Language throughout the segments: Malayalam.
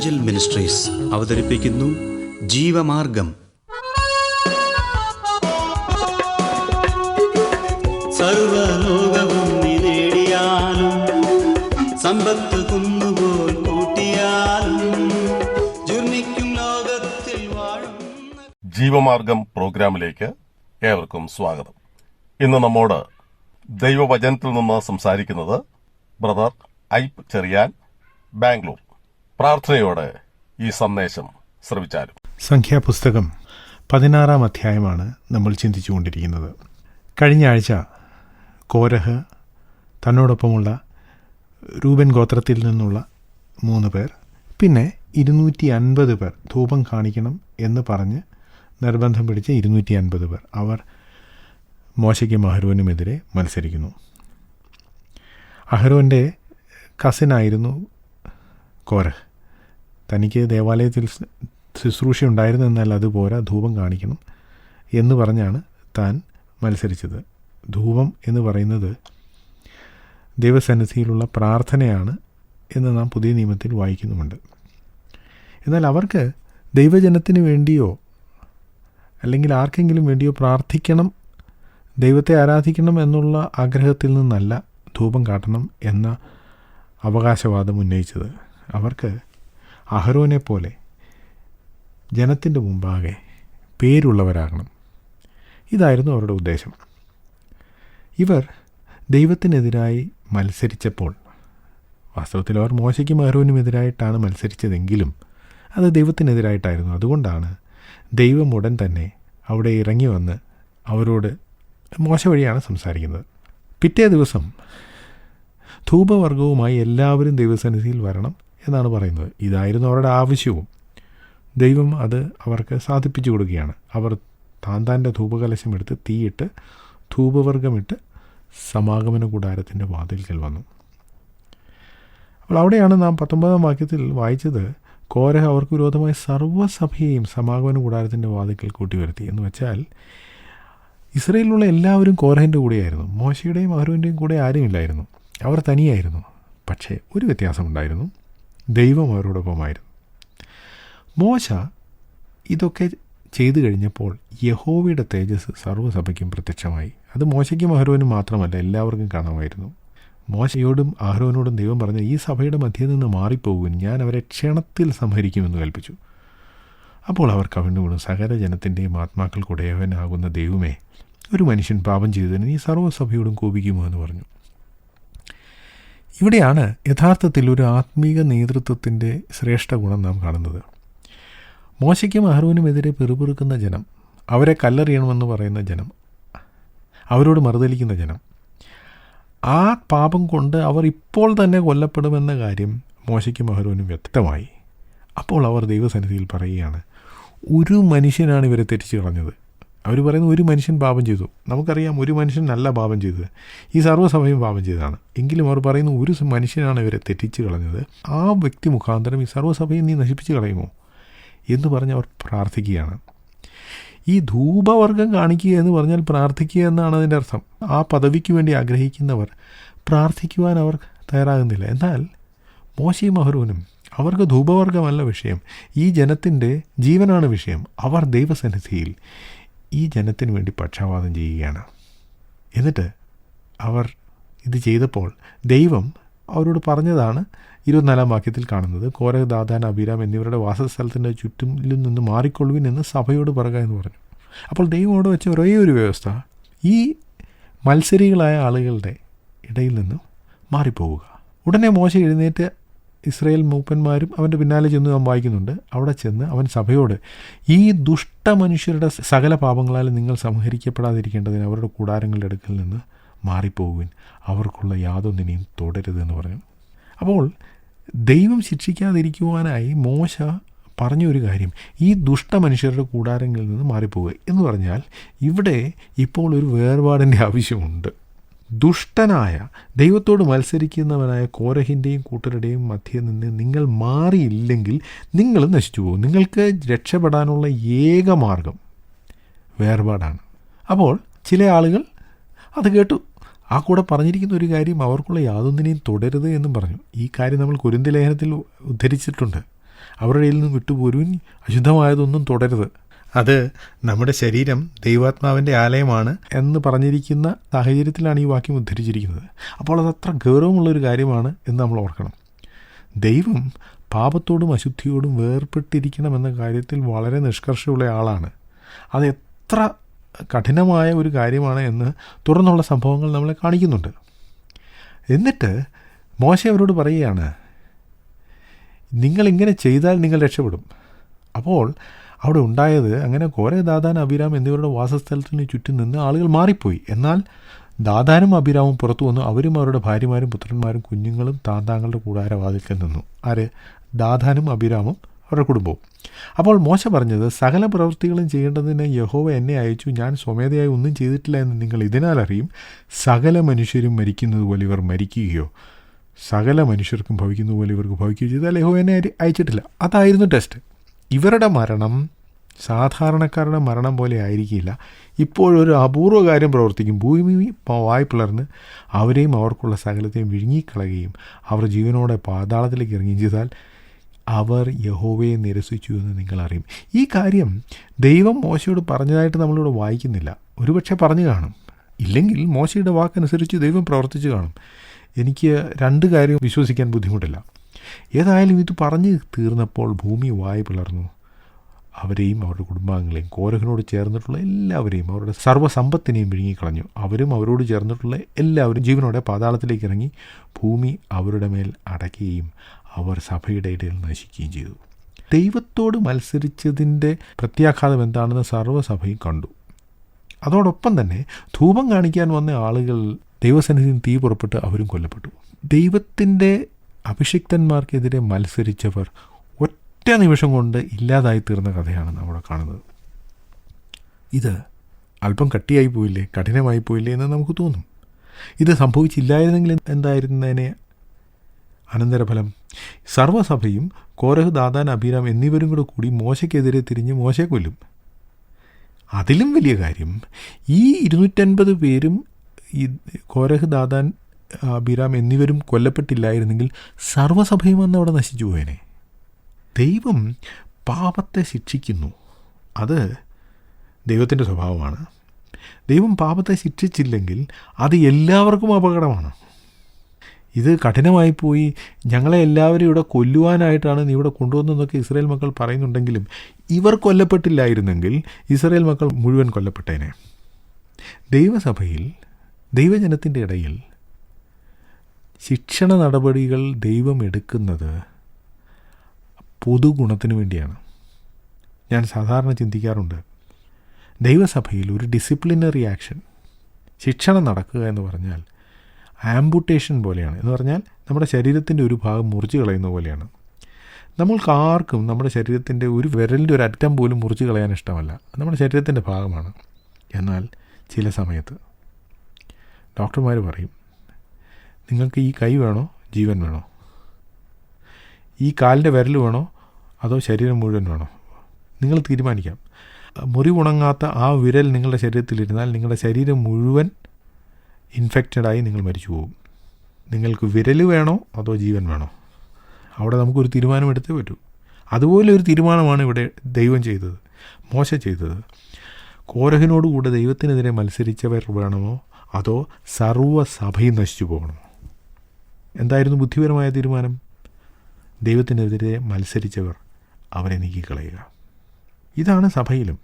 ഏഞ്ചൽ മിനിസ്ട്രീസ് അവതരിപ്പിക്കുന്നു ജീവമാർഗം. സർവലോകവും നേടിയാലും സമ്പത്ത് കുന്നുപോൽ കൂട്ടിയാലും ജുർമിക്കും ലോകത്തിൽ വാഴും. ജീവമാർഗം പ്രോഗ്രാമിലേക്ക് ഏവർക്കും സ്വാഗതം. ഇന്ന് നമ്മോട് ദൈവവചനത്തിൽ നിന്ന് സംസാരിക്കുന്നത് ബ്രദർ ഐപ്പ് ചെറിയാൻ, ബാംഗ്ലൂർ. പ്രാർത്ഥനയോടെ ഈ സന്ദേശം ശ്രവിച്ചാലും. സംഖ്യാപുസ്തകം 16-ാം അധ്യായമാണ് നമ്മൾ ചിന്തിച്ചുകൊണ്ടിരിക്കുന്നത്. കഴിഞ്ഞ ആഴ്ച കോരഹ്, തന്നോടൊപ്പമുള്ള രൂബൻ ഗോത്രത്തിൽ നിന്നുള്ള 3 പേർ, പിന്നെ 250 പേർ ധൂപം കാണിക്കണം എന്ന് പറഞ്ഞ് നിർബന്ധം പിടിച്ച 250 പേർ, അവർ മോശയ്ക്കും അഹരോനുമെതിരെ മത്സരിക്കുന്നു. അഹരോൻ്റെ കസിനായിരുന്നു കോരഹ്. തനിക്ക് ദേവാലയത്തിൽ ശുശ്രൂഷ ഉണ്ടായിരുന്നു, എന്നാൽ അതുപോരാ, ധൂപം കാണിക്കണം എന്ന് പറഞ്ഞാണ് താൻ മത്സരിച്ചത്. ധൂപം എന്ന് പറയുന്നത് ദൈവസന്നിധിയിലുള്ള പ്രാർത്ഥനയാണ് എന്ന് നാം പുതിയ നിയമത്തിൽ വായിക്കുന്നുമുണ്ട്. എന്നാൽ അവർക്ക് ദൈവജനത്തിന് വേണ്ടിയോ അല്ലെങ്കിൽ ആർക്കെങ്കിലും വേണ്ടിയോ പ്രാർത്ഥിക്കണം, ദൈവത്തെ ആരാധിക്കണം എന്നുള്ള ആഗ്രഹത്തിൽ നിന്നല്ല ധൂപം കാട്ടണം എന്ന അവകാശവാദം ഉന്നയിച്ചത്. അവർക്ക് അഹരോനെ പോലെ ജനത്തിൻ്റെ മുമ്പാകെ പേരുള്ളവരാകണം. ഇതായിരുന്നു അവരുടെ ഉദ്ദേശം. ഇവർ ദൈവത്തിനെതിരായി മത്സരിച്ചപ്പോൾ, വാസ്തവത്തിൽ അവർ മോശയ്ക്കും അഹരോനും എതിരായിട്ടാണ് മത്സരിച്ചതെങ്കിലും അത് ദൈവത്തിനെതിരായിട്ടായിരുന്നു. അതുകൊണ്ടാണ് ദൈവം ഉടൻ തന്നെ അവിടെ ഇറങ്ങി വന്ന് അവരോട് മോശ വഴിയാണ് സംസാരിക്കുന്നത്. പിറ്റേ ദിവസം ധൂപവർഗവുമായി എല്ലാവരും ദൈവസന്നിധിയിൽ വരണം എന്നാണ് പറയുന്നത്. ഇതായിരുന്നു അവരുടെ ആവശ്യവും. ദൈവം അത് അവർക്ക് സാധിപ്പിച്ചു കൊടുക്കുകയാണ്. അവർ താന്താൻ്റെ ധൂപകലശം എടുത്ത് തീയിട്ട് ധൂപവർഗമിട്ട് സമാഗമന കൂടാരത്തിൻ്റെ വാതിൽക്കൽ വന്നു. അപ്പോൾ അവിടെയാണ് നാം 19-ാം വാക്യത്തിൽ വായിച്ചത്, കോരഹ് അവർക്ക് വിരോധമായി സർവ്വസഭയെയും സമാഗമന കൂടാരത്തിൻ്റെ വാതിൽക്കൽ കൂട്ടിവരുത്തി. എന്ന് വെച്ചാൽ ഇസ്രയേലിലുള്ള എല്ലാവരും കോരഹിൻ്റെ കൂടെയായിരുന്നു. മോശയുടെയും അഹരോൻ്റെയും കൂടെ ആരുമില്ലായിരുന്നു. അവർ തനിയായിരുന്നു. പക്ഷേ ഒരു വ്യത്യാസമുണ്ടായിരുന്നു, ദൈവം അവരോടൊപ്പമായിരുന്നു. മോശ ഇതൊക്കെ ചെയ്തു കഴിഞ്ഞപ്പോൾ യഹോവയുടെ തേജസ് സർവ്വസഭയ്ക്കും പ്രത്യക്ഷമായി. അത് മോശയ്ക്കും അഹരോനും മാത്രമല്ല, എല്ലാവർക്കും കാണാമായിരുന്നു. മോശയോടും അഹരോനോടും ദൈവം പറഞ്ഞ, ഈ സഭയുടെ മധ്യയിൽ നിന്ന് മാറിപ്പോകും, ഞാൻ അവരെ ക്ഷണത്തിൽ സംഹരിക്കുമെന്ന് കൽപ്പിച്ചു. അപ്പോൾ അവർ കവിണ്ണുകൊണ്ടും, സകല ജനത്തിൻ്റെയും ആത്മാക്കൾക്കുടയവനാകുന്ന ദൈവമേ, ഒരു മനുഷ്യൻ പാപം ചെയ്തതിന് നീ സർവ്വസഭയോടും കോപിക്കുമോ എന്ന് പറഞ്ഞു. ഇവിടെയാണ് യഥാർത്ഥത്തിൽ ഒരു ആത്മീക നേതൃത്വത്തിൻ്റെ ശ്രേഷ്ഠ ഗുണം നാം കാണുന്നത്. മോശയ്ക്കും അഹരോനുമെതിരെ പിറുപിറുക്കുന്ന ജനം, അവരെ കല്ലെറിയണമെന്ന് പറയുന്ന ജനം, അവരോട് മറുതലിക്കുന്ന ജനം, ആ പാപം കൊണ്ട് അവർ ഇപ്പോൾ തന്നെ കൊല്ലപ്പെടുമെന്ന കാര്യം മോശയ്ക്കും അഹരോനും വ്യക്തമായി. അപ്പോൾ അവർ ദൈവസന്നിധിയിൽ പറയുകയാണ്, ഒരു മനുഷ്യനാണ് ഇവരെ തെറ്റിച്ച് കളഞ്ഞത്. അവർ പറയുന്നു, ഒരു മനുഷ്യൻ പാപം ചെയ്തു. നമുക്കറിയാം, ഒരു മനുഷ്യനല്ല പാപം ചെയ്തത്, ഈ സർവ്വസഭയും പാപം ചെയ്തതാണ്. എങ്കിലും അവർ പറയുന്നു, ഒരു മനുഷ്യനാണ് ഇവരെ തെറ്റിച്ച് കളഞ്ഞത്, ആ വ്യക്തി മുഖാന്തരം ഈ സർവ്വസഭയും നീ നശിപ്പിച്ച് കളയുമോ എന്ന് പറഞ്ഞ് അവർ പ്രാർത്ഥിക്കുകയാണ്. ഈ ധൂപവർഗം കാണിക്കുക എന്ന് പറഞ്ഞാൽ പ്രാർത്ഥിക്കുക എന്നാണ് അതിൻ്റെ അർത്ഥം. ആ പദവിക്ക് വേണ്ടി ആഗ്രഹിക്കുന്നവർ പ്രാർത്ഥിക്കുവാൻ അവർ തയ്യാറാകുന്നില്ല. എന്നാൽ മോശയും അഹരോനും, അവർക്ക് ധൂപവർഗമല്ല വിഷയം, ഈ ജനത്തിൻ്റെ ജീവനാണ് വിഷയം. അവർ ദൈവസന്നിധിയിൽ ഈ ജനത്തിന് വേണ്ടി പക്ഷാപാതം ചെയ്യുകയാണ്. എന്നിട്ട് അവർ ഇത് ചെയ്തപ്പോൾ ദൈവം അവരോട് പറഞ്ഞതാണ് 24-ാം വാക്യത്തിൽ കാണുന്നത്, കോരഹ്, ദാഥാൻ, അബീരാം എന്നിവരുടെ വാസസ്ഥലത്തിൻ്റെ ചുറ്റിലും നിന്ന് മാറിക്കൊള്ളുവിൻ എന്ന് സഭയോട് പറയുക എന്ന് പറഞ്ഞു. അപ്പോൾ ദൈവമോട് വെച്ച ഒരേ ഒരു വ്യവസ്ഥ, ഈ മത്സരികളായ ആളുകളുടെ ഇടയിൽ നിന്നും മാറിപ്പോവുക. ഉടനെ മോശ എഴുന്നേറ്റ് ഇസ്രായേൽ മൂപ്പന്മാരും അവൻ്റെ പിന്നാലെ ചെന്ന് നാം വായിക്കുന്നുണ്ട്. അവിടെ ചെന്ന് അവൻ സഭയോട്, ഈ ദുഷ്ട മനുഷ്യരുടെ സകല പാപങ്ങളാലും നിങ്ങൾ സംഹരിക്കപ്പെടാതിരിക്കേണ്ടതിന് അവരുടെ കൂടാരങ്ങളുടെ അടുക്കൽ നിന്ന് മാറിപ്പോകുവിൻ, അവർക്കുള്ള യാതൊന്നിനെയും തുടരുത് എന്ന് പറഞ്ഞു. അപ്പോൾ ദൈവം ശിക്ഷിക്കാതിരിക്കുവാനായി മോശ പറഞ്ഞൊരു കാര്യം, ഈ ദുഷ്ട മനുഷ്യരുടെ കൂടാരങ്ങളിൽ നിന്ന് മാറിപ്പോവുക എന്ന് പറഞ്ഞാൽ ഇവിടെ ഇപ്പോൾ ഒരു വേർപാടിൻ്റെ ആവശ്യമുണ്ട്. ദുഷ്ടനായ, ദൈവത്തോട് മത്സരിക്കുന്നവനായ കോരഹിൻ്റെയും കൂട്ടരുടെയും മധ്യേ നിന്ന് നിങ്ങൾ മാറിയില്ലെങ്കിൽ നിങ്ങൾ നശിച്ചു പോകും. നിങ്ങൾക്ക് രക്ഷപ്പെടാനുള്ള ഏക മാർഗം വേർപാടാണ്. അപ്പോൾ ചില ആളുകൾ അത് കേട്ടു. ആ കൂടെ പറഞ്ഞിരിക്കുന്ന ഒരു കാര്യം, അവർക്കുള്ള യാതൊന്നിനെയും തുടരുത് എന്നും പറഞ്ഞു. ഈ കാര്യം നമ്മൾ കൊരിന്ത്യലേഖനത്തിൽ ഉദ്ധരിച്ചിട്ടുണ്ട്. അവരുടെ ഇടയിൽ നിന്ന് വിട്ടുപോരുവിൻ, അശുദ്ധമായതൊന്നും തുടരുത്. അത് നമ്മുടെ ശരീരം ദൈവാത്മാവിൻ്റെ ആലയമാണ് എന്ന് പറഞ്ഞിരിക്കുന്ന സാഹചര്യത്തിലാണ് ഈ വാക്യം ഉദ്ധരിച്ചിരിക്കുന്നത്. അപ്പോൾ അതത്ര ഗൗരവമുള്ളൊരു കാര്യമാണ് എന്ന് നമ്മൾ ഓർക്കണം. ദൈവം പാപത്തോടും അശുദ്ധിയോടും വേർപെട്ടിരിക്കണമെന്ന കാര്യത്തിൽ വളരെ നിഷ്കർഷയുള്ള ആളാണ്. അത് എത്ര കഠിനമായ ഒരു കാര്യമാണ് എന്ന് തുടർന്നുള്ള സംഭവങ്ങൾ നമ്മളെ കാണിക്കുന്നുണ്ട്. എന്നിട്ട് മോശെ അവരോട് പറയുകയാണ്, നിങ്ങളിങ്ങനെ ചെയ്താൽ നിങ്ങൾ രക്ഷപ്പെടും. അപ്പോൾ അവിടെ ഉണ്ടായത്, അങ്ങനെ കോരേ, ദാഥാൻ, അബീരാം എന്നിവരുടെ വാസസ്ഥലത്തിന് ചുറ്റും നിന്ന് ആളുകൾ മാറിപ്പോയി. എന്നാൽ ദാഥാനും അബീരാമും പുറത്തു വന്നു. അവരും അവരുടെ ഭാര്യമാരും പുത്രന്മാരും കുഞ്ഞുങ്ങളും താന്താങ്ങളുടെ കൂടാരവാതിൽക്കൽ നിന്നു. ആര്? ദാഥാനും അബീരാമും അവരുടെ കുടുംബവും. അപ്പോൾ മോശ പറഞ്ഞത്, സകല പ്രവൃത്തികളും ചെയ്യേണ്ടതിന് യഹോവ എന്നെ അയച്ചു. ഞാൻ സ്വമേധയായി ഒന്നും ചെയ്തിട്ടില്ല എന്ന് നിങ്ങൾ ഇതിനാൽ അറിയും. സകല മനുഷ്യരും മരിക്കുന്നത് പോലെ ഇവർ മരിക്കുകയോ സകല മനുഷ്യർക്കും ഭവിക്കുന്നത് പോലെ ഇവർക്ക് ഭവിക്കുകയോ ചെയ്താൽ യഹോവ എന്നെ അയച്ചിട്ടില്ല. അതായിരുന്നു ടെസ്റ്റ്. ഇവരുടെ മരണം സാധാരണക്കാരുടെ മരണം പോലെ ആയിരിക്കില്ല. ഇപ്പോഴൊരു അപൂർവ കാര്യം പ്രവർത്തിക്കും. ഭൂമി വായ് പിളർന്ന് അവരെയും അവർക്കുള്ള സകലത്തെയും വിഴുങ്ങിക്കളയുകയും അവർ ജീവനോടെ പാതാളത്തിലേക്ക് ഇറങ്ങുകയും ചെയ്താൽ അവർ യഹോവയെ നിരസിച്ചു എന്ന് നിങ്ങൾ അറിയും. ഈ കാര്യം ദൈവം മോശയോട് പറഞ്ഞതായിട്ട് നമ്മളിവിടെ വായിക്കുന്നില്ല. ഒരുപക്ഷെ പറഞ്ഞു കാണും, ഇല്ലെങ്കിൽ മോശയുടെ വാക്കനുസരിച്ച് ദൈവം പ്രവർത്തിച്ചു കാണും. എനിക്ക് രണ്ട് കാര്യം വിശ്വസിക്കാൻ ബുദ്ധിമുട്ടില്ല. ഏതായാലും ഇത് പറഞ്ഞു തീർന്നപ്പോൾ ഭൂമി വായ് പിളർന്നു അവരെയും അവരുടെ കുടുംബാംഗങ്ങളെയും കോരഹിനോട് ചേർന്നിട്ടുള്ള എല്ലാവരെയും അവരുടെ സർവ്വസമ്പത്തിനെയും വിഴുങ്ങിക്കളഞ്ഞു. അവരും അവരോട് ചേർന്നിട്ടുള്ള എല്ലാവരും ജീവനോടെ പാതാളത്തിലേക്ക് ഇറങ്ങി ഭൂമി അവരുടെ മേൽ അടയ്ക്കുകയും അവർ സഭയുടെ ഇടയിൽ നശിക്കുകയും ചെയ്തു. ദൈവത്തോട് മത്സരിച്ചതിൻ്റെ പ്രത്യാഘാതം എന്താണെന്ന് സർവ്വസഭയും കണ്ടു. അതോടൊപ്പം തന്നെ ധൂപം കാണിക്കാൻ വന്ന ആളുകൾ ദൈവസന്നിധിയിൽ തീ പുറപ്പെട്ട് അവരും കൊല്ലപ്പെട്ടു. ദൈവത്തിൻ്റെ അഭിഷിക്തന്മാർക്കെതിരെ മത്സരിച്ചവർ ഒറ്റ നിമിഷം കൊണ്ട് ഇല്ലാതായി തീർന്ന കഥയാണ് നമ്മൾ കാണുന്നത്. ഇത് അല്പം കട്ടിയായി പോയില്ലേ, കഠിനമായി പോയില്ലേ എന്ന് നമുക്ക് തോന്നും. ഇത് സംഭവിച്ചില്ലായിരുന്നെങ്കിൽ എന്തായിരുന്നതിനെ അനന്തരഫലം? സർവ്വസഭയും കോരഹ്, ദാഥാൻ, അബീരാം എന്നിവരും കൂടി മോശയ്ക്കെതിരെ തിരിഞ്ഞ് മോശയെ കൊല്ലും. അതിലും വലിയ കാര്യം, ഈ 250 പേരും ഈ കോരഹ്, ദാഥാൻ, അബീരാം എന്നിവരും കൊല്ലപ്പെട്ടില്ലായിരുന്നെങ്കിൽ സർവ്വസഭയും അന്ന് അവിടെ നശിച്ചു പോയേനെ. ദൈവം പാപത്തെ ശിക്ഷിക്കുന്നു. അത് ദൈവത്തിൻ്റെ സ്വഭാവമാണ്. ദൈവം പാപത്തെ ശിക്ഷിച്ചില്ലെങ്കിൽ അത് എല്ലാവർക്കും അപകടമാണ്. ഇത് കഠിനമായിപ്പോയി, ഞങ്ങളെ എല്ലാവരും ഇവിടെ കൊല്ലുവാനായിട്ടാണ് നീ ഇവിടെ കൊണ്ടുവന്നതെന്നൊക്കെ ഇസ്രായേൽ മക്കൾ പറയുന്നുണ്ടെങ്കിലും ഇവർ കൊല്ലപ്പെട്ടില്ലായിരുന്നെങ്കിൽ ഇസ്രായേൽ മക്കൾ മുഴുവൻ കൊല്ലപ്പെട്ടേനെ. ദൈവസഭയിൽ, ദൈവജനത്തിൻ്റെ ഇടയിൽ ശിക്ഷണ നടപടികൾ ദൈവം എടുക്കുന്നത് പൊതുഗുണത്തിന് വേണ്ടിയാണ്. ഞാൻ സാധാരണ ചിന്തിക്കാറുണ്ട്, ദൈവസഭയിൽ ഒരു ഡിസിപ്ലിനറി ആക്ഷൻ, ശിക്ഷണം നടക്കുക എന്ന് പറഞ്ഞാൽ ആംബുട്ടേഷൻ പോലെയാണ്. എന്ന് പറഞ്ഞാൽ നമ്മുടെ ശരീരത്തിൻ്റെ ഒരു ഭാഗം മുറിച്ച് കളയുന്ന പോലെയാണ്. നമ്മൾക്ക് ആർക്കും നമ്മുടെ ശരീരത്തിൻ്റെ ഒരു വിരലിൻ്റെ ഒരു അറ്റം പോലും മുറിച്ച് കളയാൻ ഇഷ്ടമല്ല. നമ്മുടെ ശരീരത്തിൻ്റെ ഭാഗമാണ്. എന്നാൽ ചില സമയത്ത് ഡോക്ടർമാർ പറയും, നിങ്ങൾക്ക് ഈ കൈ വേണോ, ജീവൻ വേണോ? ഈ കാലിൻ്റെ വിരൽ വേണോ, അതോ ശരീരം മുഴുവൻ വേണോ? നിങ്ങൾ തീരുമാനിക്കാം. മുറിവുണങ്ങാത്ത ആ വിരൽ നിങ്ങളുടെ ശരീരത്തിലിരുന്നാൽ നിങ്ങളുടെ ശരീരം മുഴുവൻ ഇൻഫെക്റ്റഡായി നിങ്ങൾ മരിച്ചു പോകും. നിങ്ങൾക്ക് വിരൽ വേണോ അതോ ജീവൻ വേണോ? അവിടെ നമുക്കൊരു തീരുമാനമെടുത്തേ പറ്റൂ. അതുപോലെ ഒരു തീരുമാനമാണ് ഇവിടെ ദൈവം ചെയ്തത്, മോശ ചെയ്തത്. കോരഹിനോടുകൂടെ ദൈവത്തിനെതിരെ മത്സരിച്ചവർ വേണമോ അതോ സർവ്വസഭയും നശിച്ചു പോകണമോ? എന്തായിരുന്നു ബുദ്ധിപരമായ തീരുമാനം? ദൈവത്തിനെതിരെ മത്സരിച്ചവർ അവരെ നീക്കിക്കളയുക. ഇതാണ് സഭയിലും.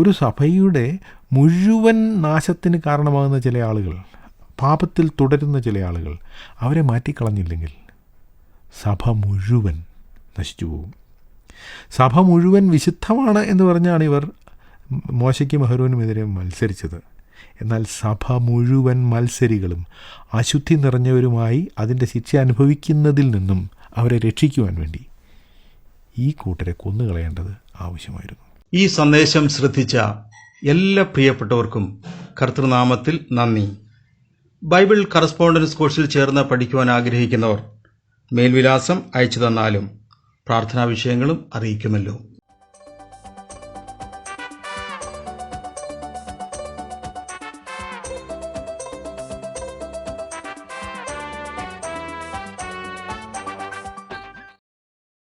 ഒരു സഭയുടെ മുഴുവൻ നാശത്തിന് കാരണമാകുന്ന ചില ആളുകൾ, പാപത്തിൽ തുടരുന്ന ചില ആളുകൾ, അവരെ മാറ്റിക്കളഞ്ഞില്ലെങ്കിൽ സഭ മുഴുവൻ നശിച്ചു പോകും. സഭ മുഴുവൻ വിശുദ്ധമാണ് എന്ന് പറഞ്ഞാണ് ഇവർ മോശയ്ക്കും അഹരോനുമെതിരെ മത്സരിച്ചത്. എന്നാൽ സഭ മുഴുവൻ മത്സരികളും അശുദ്ധി നിറഞ്ഞവരുമായി അതിൻ്റെ ശിക്ഷ അനുഭവിക്കുന്നതിൽ നിന്നും അവരെ രക്ഷിക്കുവാൻ വേണ്ടി ഈ കൂട്ടരെ കൊന്നുകളയേണ്ടത് ആവശ്യമായിരുന്നു. ഈ സന്ദേശം ശ്രദ്ധിച്ച എല്ലാ പ്രിയപ്പെട്ടവർക്കും കർത്തൃനാമത്തിൽ നന്ദി. ബൈബിൾ കറസ്പോണ്ടൻസ് കോഴ്സിൽ ചേർന്ന് പഠിക്കുവാൻ ആഗ്രഹിക്കുന്നവർ മേൽവിലാസം അയച്ചു തന്നാലും പ്രാർത്ഥനാ വിഷയങ്ങളും അറിയിക്കുമല്ലോ.